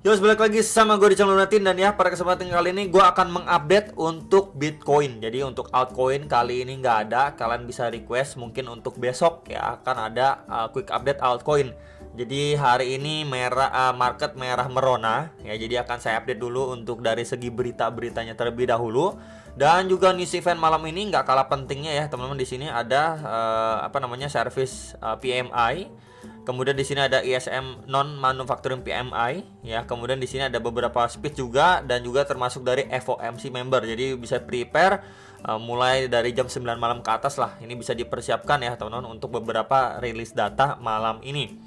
Yos, balik lagi sama gue di channel Lunatin. Dan ya, pada kesempatan kali ini gue akan mengupdate untuk Bitcoin. Jadi untuk altcoin kali ini nggak ada. Kalian bisa request mungkin untuk besok ya akan ada quick update altcoin. Jadi hari ini market merah merona ya. Jadi akan saya update dulu untuk dari segi berita-beritanya terlebih dahulu. Dan juga news event malam ini nggak kalah pentingnya ya teman-teman. Di sini ada service PMI. Kemudian di sini ada ISM non manufacturing PMI ya. Kemudian di sini ada beberapa speech juga dan juga termasuk dari FOMC member. Jadi bisa prepare mulai dari jam 9 malam ke atas lah. Ini bisa dipersiapkan ya teman-teman untuk beberapa rilis data malam ini.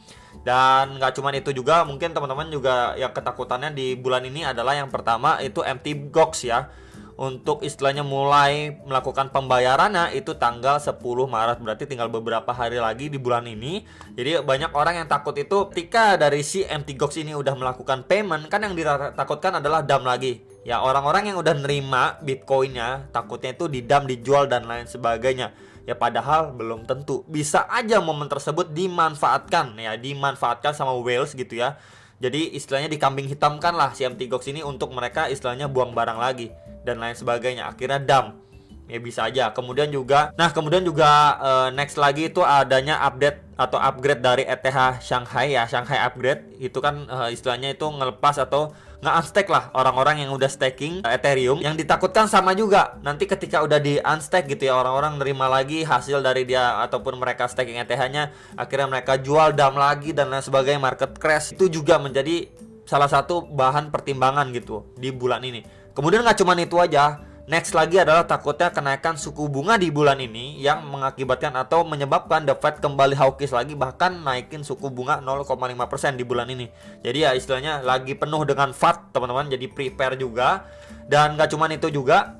Dan nggak cuma itu juga, mungkin teman-teman juga yang ketakutannya di bulan ini adalah yang pertama itu Mt. Gox ya. Untuk istilahnya mulai melakukan pembayarannya itu tanggal 10 Maret, berarti tinggal beberapa hari lagi di bulan ini. Jadi banyak orang yang takut itu ketika dari si Mt. Gox ini udah melakukan payment, kan yang ditakutkan adalah dump lagi. Ya, orang-orang yang udah nerima Bitcoinnya takutnya itu didump, dijual dan lain sebagainya. Ya padahal belum tentu. Bisa aja momen tersebut dimanfaatkan ya, dimanfaatkan sama whales gitu ya. Jadi istilahnya dikambing hitamkan lah si Mt. Gox ini untuk mereka istilahnya buang barang lagi dan lain sebagainya, akhirnya dump ya, bisa aja. Kemudian juga next lagi itu adanya update atau upgrade dari ETH Shanghai ya, Shanghai upgrade itu kan istilahnya itu ngelepas atau nge-unstack lah orang-orang yang udah staking Ethereum. Yang ditakutkan sama juga nanti ketika udah di unstack gitu ya, orang-orang nerima lagi hasil dari dia ataupun mereka staking ETH-nya, akhirnya mereka jual, dump lagi dan lain sebagainya, market crash. Itu juga menjadi salah satu bahan pertimbangan gitu di bulan ini. Kemudian nggak cuma itu aja, next lagi adalah takutnya kenaikan suku bunga di bulan ini yang mengakibatkan atau menyebabkan The Fed kembali hawkish lagi, bahkan naikin suku bunga 0,5% di bulan ini. Jadi ya istilahnya lagi penuh dengan FUD teman-teman, jadi prepare juga. Dan nggak cuma itu juga,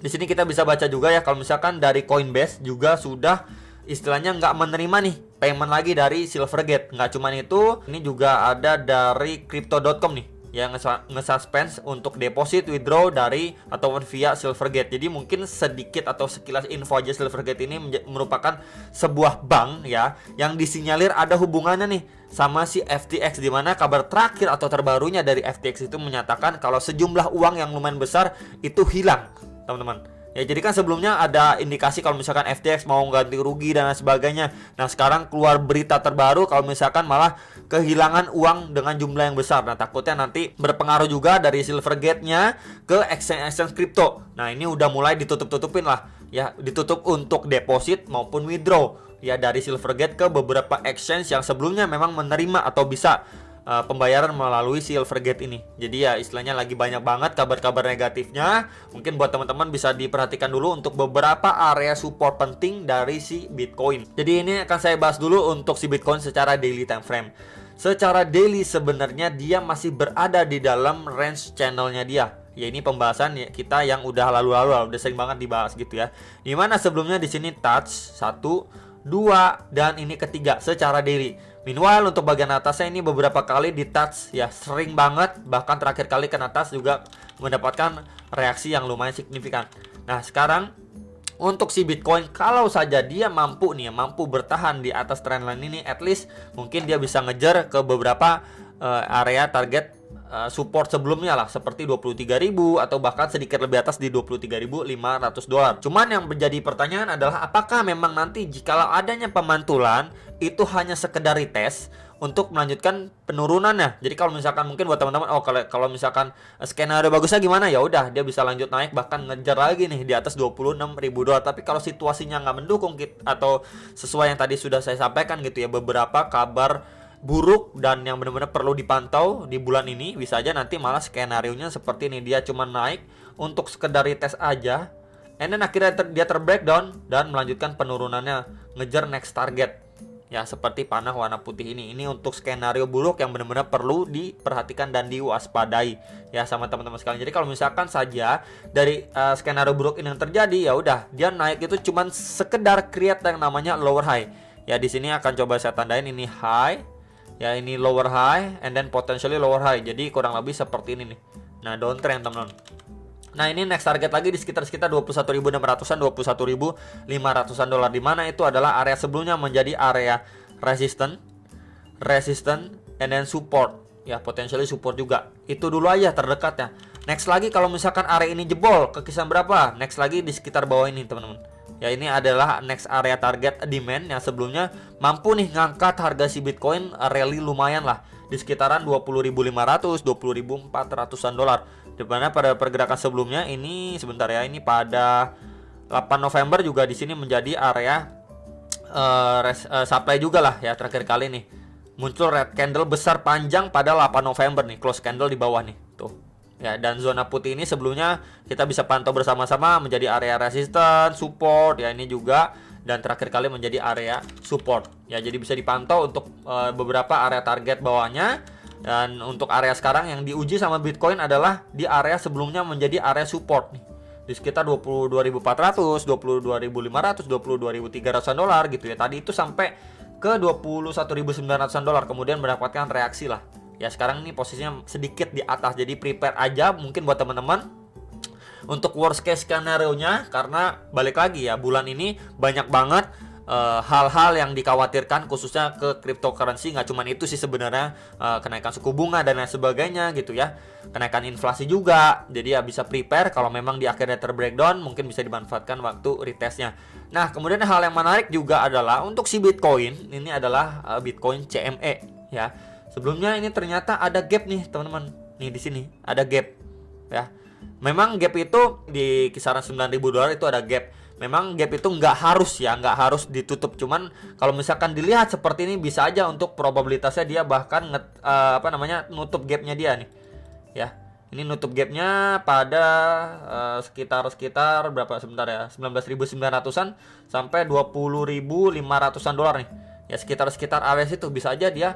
di sini kita bisa baca juga ya kalau misalkan dari Coinbase juga sudah istilahnya nggak menerima nih payment lagi dari Silvergate. Nggak cuma itu, ini juga ada dari Crypto.com nih yang nge-suspense untuk deposit, withdraw dari ataupun via Silvergate. Jadi mungkin sedikit atau sekilas info aja, Silvergate ini merupakan sebuah bank ya yang disinyalir ada hubungannya nih sama si FTX, di mana kabar terakhir atau terbarunya dari FTX itu menyatakan kalau sejumlah uang yang lumayan besar itu hilang, teman-teman. Ya, jadi kan sebelumnya ada indikasi kalau misalkan FTX mau ganti rugi dan lain sebagainya. Nah, sekarang keluar berita terbaru kalau misalkan malah kehilangan uang dengan jumlah yang besar. Nah, takutnya nanti berpengaruh juga dari Silvergate-nya ke exchange kripto. Nah, ini udah mulai ditutup-tutupin lah. Ya, ditutup untuk deposit maupun withdraw ya dari Silvergate ke beberapa exchange yang sebelumnya memang menerima atau bisa pembayaran melalui Silvergate ini. Jadi ya istilahnya lagi banyak banget kabar-kabar negatifnya. Mungkin buat teman-teman bisa diperhatikan dulu untuk beberapa area support penting dari si Bitcoin. Jadi ini akan saya bahas dulu untuk si Bitcoin secara daily time frame. Secara daily sebenarnya dia masih berada di dalam range channelnya dia. Ya ini pembahasan kita yang udah lalu-lalu, udah sering banget dibahas gitu ya. Dimana sebelumnya di sini touch 1, 2 dan ini ketiga secara daily. Meanwhile untuk bagian atasnya ini beberapa kali di touch ya, sering banget, bahkan terakhir kali kena touch juga mendapatkan reaksi yang lumayan signifikan. Nah sekarang untuk si Bitcoin, kalau saja dia mampu bertahan di atas trendline ini, at least mungkin dia bisa ngejar ke beberapa area target support sebelumnya lah, seperti 23.000 atau bahkan sedikit lebih atas di 23.500 $. Cuman yang menjadi pertanyaan adalah apakah memang nanti jikalau adanya pemantulan itu hanya sekedar retest untuk melanjutkan penurunannya. Jadi kalau misalkan mungkin buat teman-teman, kalau misalkan skenario bagusnya gimana, ya udah dia bisa lanjut naik bahkan ngejar lagi nih di atas 26.000 $. Tapi kalau situasinya nggak mendukung atau sesuai yang tadi sudah saya sampaikan gitu ya, beberapa kabar buruk dan yang benar-benar perlu dipantau di bulan ini, bisa aja nanti malah skenarionya seperti ini, dia cuma naik untuk sekedar retest aja, and then akhirnya dia terbreakdown dan melanjutkan penurunannya, ngejar next target ya, seperti panah warna putih ini. Ini untuk skenario buruk yang benar-benar perlu diperhatikan dan diwaspadai ya sama teman-teman sekalian. Jadi kalau misalkan saja dari skenario buruk ini yang terjadi, ya udah dia naik itu cuma sekedar create yang namanya lower high ya. Di sini akan coba saya tandain ini high ya, ini lower high and then potentially lower high. Jadi kurang lebih seperti ini nih. Nah, downtrend teman-teman. Nah, ini next target lagi di sekitar 21.600-an, 21.500-an $, di mana itu adalah area sebelumnya menjadi area resistance and then support ya, potensially support juga. Itu dulu aja terdekatnya. Next lagi kalau misalkan area ini jebol ke kisaran berapa? Next lagi di sekitar bawah ini teman-teman. Ya, ini adalah next area target demand yang sebelumnya mampu nih ngangkat harga si Bitcoin rally lumayan lah di sekitaran 20.500, 20.400-an dolar. Di mana pada pergerakan sebelumnya ini sebentar ya, ini pada 8 November juga di sini menjadi area supply juga lah ya. Terakhir kali nih muncul red candle besar panjang pada 8 November nih, close candle di bawah nih tuh. Ya, dan zona putih ini sebelumnya kita bisa pantau bersama-sama menjadi area resistance, support ya ini juga, dan terakhir kali menjadi area support. Ya, jadi bisa dipantau untuk beberapa area target bawahnya, dan untuk area sekarang yang diuji sama Bitcoin adalah di area sebelumnya menjadi area support nih. Di sekitar 22.400, 22.500, 22.300-an dolar gitu ya. Tadi itu sampai ke 21.900-an dolar kemudian mendapatkan reaksi lah. Ya, sekarang ini posisinya sedikit di atas, jadi prepare aja mungkin buat teman-teman untuk worst case skenario-nya, karena balik lagi ya, bulan ini banyak banget hal-hal yang dikhawatirkan khususnya ke cryptocurrency. Nggak cuma itu sih sebenarnya, kenaikan suku bunga dan lain sebagainya gitu ya, kenaikan inflasi juga. Jadi ya bisa prepare kalau memang di akhirnya terbreakdown, mungkin bisa dimanfaatkan waktu retestnya. Nah, kemudian hal yang menarik juga adalah untuk si Bitcoin, ini adalah Bitcoin CME ya. Sebelumnya ini ternyata ada gap nih teman-teman. Nih di sini ada gap ya. Memang gap itu di kisaran 9.000 dolar itu ada gap. Memang gap itu nggak harus ditutup. Cuman kalau misalkan dilihat seperti ini bisa aja untuk probabilitasnya dia bahkan nutup gapnya dia nih. Ya. Ini nutup gapnya pada sekitar berapa sebentar ya, 19.900-an sampai 20.500-an dolar nih. Ya, sekitar area situ bisa aja dia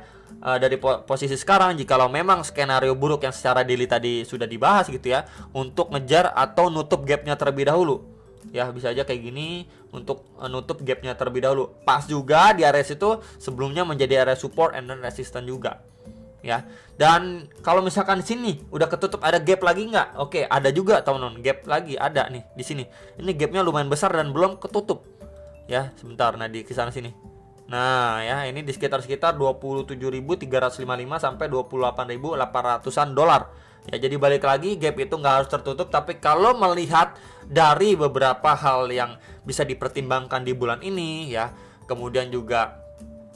dari posisi sekarang, jikalau memang skenario buruk yang secara daily tadi sudah dibahas gitu ya, untuk ngejar atau nutup gapnya terlebih dahulu. Ya, bisa aja kayak gini untuk nutup gapnya terlebih dahulu. Pas juga di area situ sebelumnya menjadi area support and then resistance juga. Ya, dan kalau misalkan di sini udah ketutup, ada gap lagi nggak? Oke, ada juga teman-teman, gap lagi ada nih di sini. Ini gapnya lumayan besar dan belum ketutup. Ya, sebentar, nah di kisaran sini. Nah ya, ini di sekitar 27.355 sampai 28.800-an dolar. Ya, jadi balik lagi gap itu nggak harus tertutup, tapi kalau melihat dari beberapa hal yang bisa dipertimbangkan di bulan ini ya, kemudian juga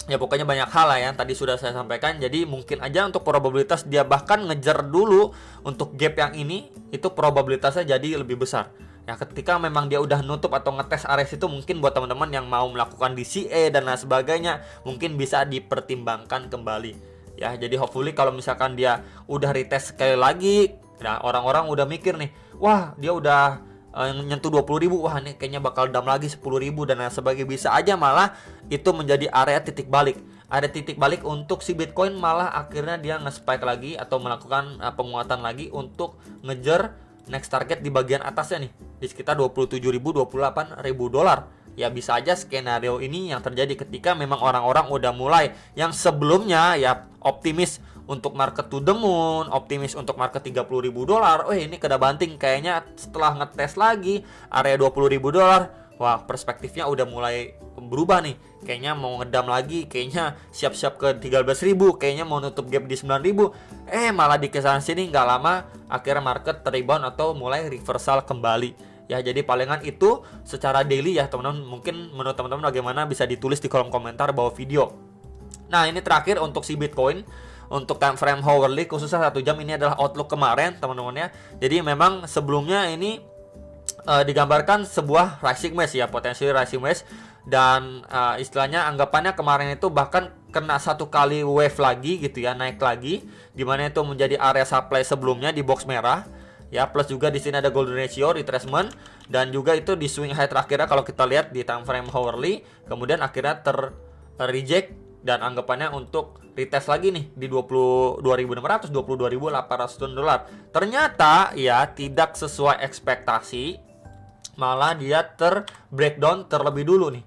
ya pokoknya banyak hal lah yang tadi sudah saya sampaikan. Jadi mungkin aja untuk probabilitas dia bahkan ngejar dulu untuk gap yang ini, itu probabilitasnya jadi lebih besar. Ya, ketika memang dia udah nutup atau ngetes area itu, mungkin buat teman-teman yang mau melakukan DCA dan lain sebagainya, mungkin bisa dipertimbangkan kembali. Ya, jadi hopefully kalau misalkan dia udah retest sekali lagi, nah orang-orang udah mikir nih, wah dia udah nyentuh 20.000, wah ini kayaknya bakal dam lagi 10.000 dan lain sebagainya. Bisa aja malah itu menjadi area titik balik. Ada titik balik untuk si Bitcoin, malah akhirnya dia nge-spike lagi atau melakukan penguatan lagi untuk ngejar next target di bagian atasnya nih, di sekitar 27.000, 28.000 dolar. Ya, bisa aja skenario ini yang terjadi ketika memang orang-orang udah mulai yang sebelumnya ya optimis untuk market to the moon, optimis untuk market 30.000 dolar. Oh, ini kena banting kayaknya setelah ngetes lagi area 20.000 dolar. Wah, perspektifnya udah mulai berubah nih. Kayaknya mau ngedam lagi, kayaknya siap-siap ke 13.000, kayaknya mau nutup gap di 9.000. Malah di kisaran sini nggak lama akhirnya market rebound atau mulai reversal kembali. Ya, jadi palingan itu secara daily ya teman-teman. Mungkin menurut teman-teman bagaimana bisa ditulis di kolom komentar bawah video. Nah, ini terakhir untuk si Bitcoin. Untuk time frame hourly khususnya 1 jam, ini adalah outlook kemarin teman-teman ya. Jadi memang sebelumnya ini digambarkan sebuah rising wedge ya, potensi rising wedge, dan istilahnya anggapannya kemarin itu bahkan kena satu kali wave lagi gitu ya, naik lagi, dimana itu menjadi area supply sebelumnya di box merah ya. Plus juga di sini ada golden ratio retracement, dan juga itu di swing high terakhirnya kalau kita lihat di time frame hourly, kemudian akhirnya reject dan anggapannya untuk retest lagi nih di 22.600, 22.800 dolar. Ternyata ya tidak sesuai ekspektasi, malah dia breakdown terlebih dulu nih.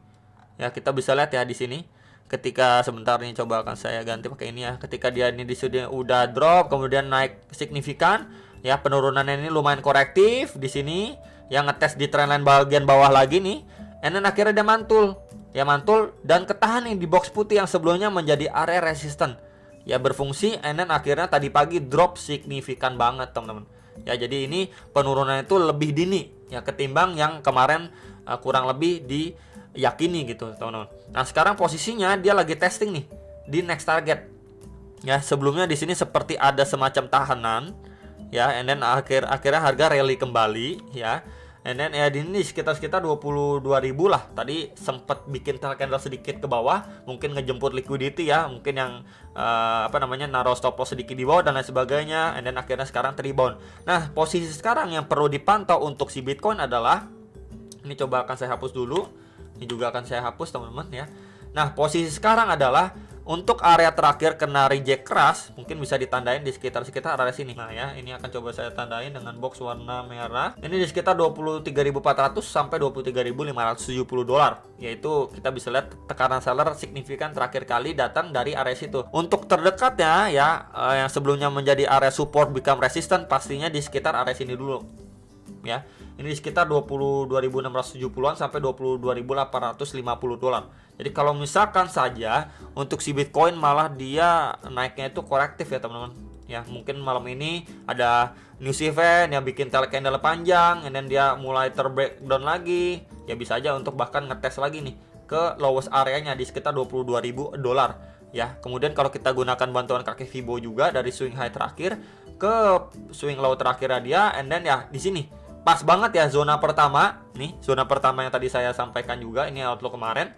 Ya, kita bisa lihat ya di sini. Ketika sebentar nih, coba akan saya ganti pakai ini ya. Ketika dia ini udah drop kemudian naik signifikan, ya penurunannya ini lumayan korektif di sini, yang ngetes di trendline bagian bawah lagi nih. And then akhirnya dia mantul. Ya, mantul dan ketahan nih di box putih yang sebelumnya menjadi area resistance. ya berfungsi, and then akhirnya tadi pagi drop signifikan banget teman-teman. Ya jadi ini penurunan itu lebih dini ya ketimbang yang kemarin kurang lebih diyakini gitu teman-teman. Nah sekarang posisinya dia lagi testing nih di next target. Ya sebelumnya di sini seperti ada semacam tahanan ya, and then akhirnya harga rally kembali ya. And then ya di ini sekitar 22.000 lah. Tadi sempat bikin tail candle sedikit ke bawah, mungkin ngejemput liquidity ya, mungkin yang naruh stop loss sedikit di bawah dan lain sebagainya. And then akhirnya sekarang rebound. Nah, posisi sekarang yang perlu dipantau untuk si Bitcoin adalah, ini coba akan saya hapus dulu. Ini juga akan saya hapus teman-teman ya. Nah, posisi sekarang adalah untuk area terakhir kena reject keras, mungkin bisa ditandain di sekitar area sini. Nah ya, ini akan coba saya tandain dengan box warna merah. Ini di sekitar 23.400 sampai 23.570 dolar. Yaitu kita bisa lihat tekanan seller signifikan terakhir kali datang dari area situ. Untuk terdekatnya ya, yang sebelumnya menjadi area support become resistant, pastinya di sekitar area sini dulu. Ya, ini di sekitar 22.670-an sampai 22.850 dolar. Jadi kalau misalkan saja untuk si Bitcoin malah dia naiknya itu korektif ya teman-teman. Ya, mungkin malam ini ada news event yang bikin tail candle panjang, and then dia mulai terbreakdown lagi. Ya bisa aja untuk bahkan ngetes lagi nih ke lowest areanya di sekitar 22.000 dolar. Ya, kemudian kalau kita gunakan bantuan kaki Fibo juga dari swing high terakhir ke swing low terakhirnya dia, and then ya di sini pas banget ya zona pertama. Nih, zona pertama yang tadi saya sampaikan juga, ini outlook kemarin.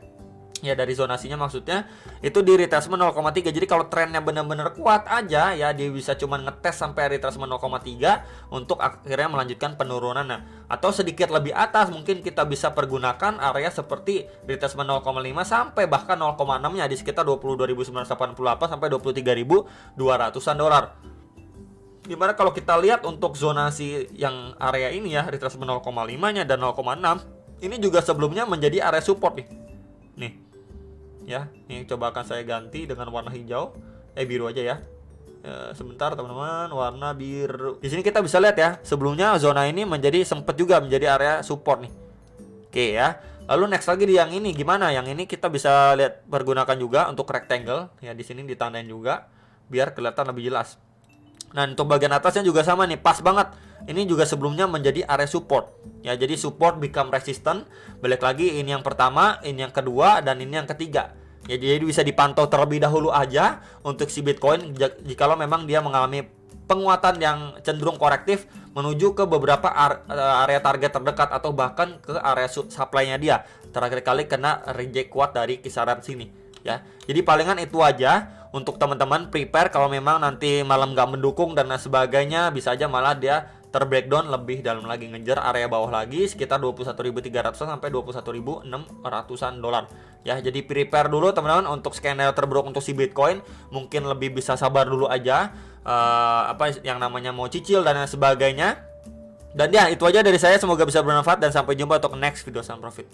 Ya dari zonasinya maksudnya itu di retracement 0,3. Jadi kalau trennya benar-benar kuat aja ya, dia bisa cuman ngetes sampai retracement 0,3 untuk akhirnya melanjutkan penurunan. Nah, atau sedikit lebih atas mungkin kita bisa pergunakan area seperti retracement 0,5 sampai bahkan 0,6 nya di sekitar 22.988 sampai 23.200-an dolar. Dimana kalau kita lihat untuk zonasi yang area ini ya, retracement 0,5 nya dan 0,6 ini juga sebelumnya menjadi area support nih. Nih ya, ini coba akan saya ganti dengan warna hijau, biru aja ya. Sebentar teman-teman, warna biru. Di sini kita bisa lihat ya, sebelumnya zona ini sempat juga menjadi area support nih. Oke ya. Lalu next lagi di yang ini gimana? Yang ini kita bisa lihat pergunakan juga untuk rectangle ya, di sini ditandain juga biar kelihatan lebih jelas. Nah, untuk bagian atasnya juga sama nih, pas banget. Ini juga sebelumnya menjadi area support. Ya, jadi support become resistant. Balik lagi, ini yang pertama, ini yang kedua, dan ini yang ketiga. Ya, jadi bisa dipantau terlebih dahulu aja untuk si Bitcoin jikalau memang dia mengalami penguatan yang cenderung korektif menuju ke beberapa area target terdekat atau bahkan ke area supply-nya dia. Terakhir kali kena reject kuat dari kisaran sini. Ya, jadi palingan itu aja untuk teman-teman prepare kalau memang nanti malam nggak mendukung dan lain sebagainya, bisa aja malah dia terbreakdown lebih dalam lagi, ngejar area bawah lagi sekitar 21.300 sampai 21.600-an dolar. Ya, jadi prepare dulu teman-teman untuk skenario terburuk untuk si Bitcoin. Mungkin lebih bisa sabar dulu aja, yang namanya mau cicil dan lain sebagainya. Dan ya itu aja dari saya, semoga bisa bermanfaat dan sampai jumpa untuk next video. Salam profit.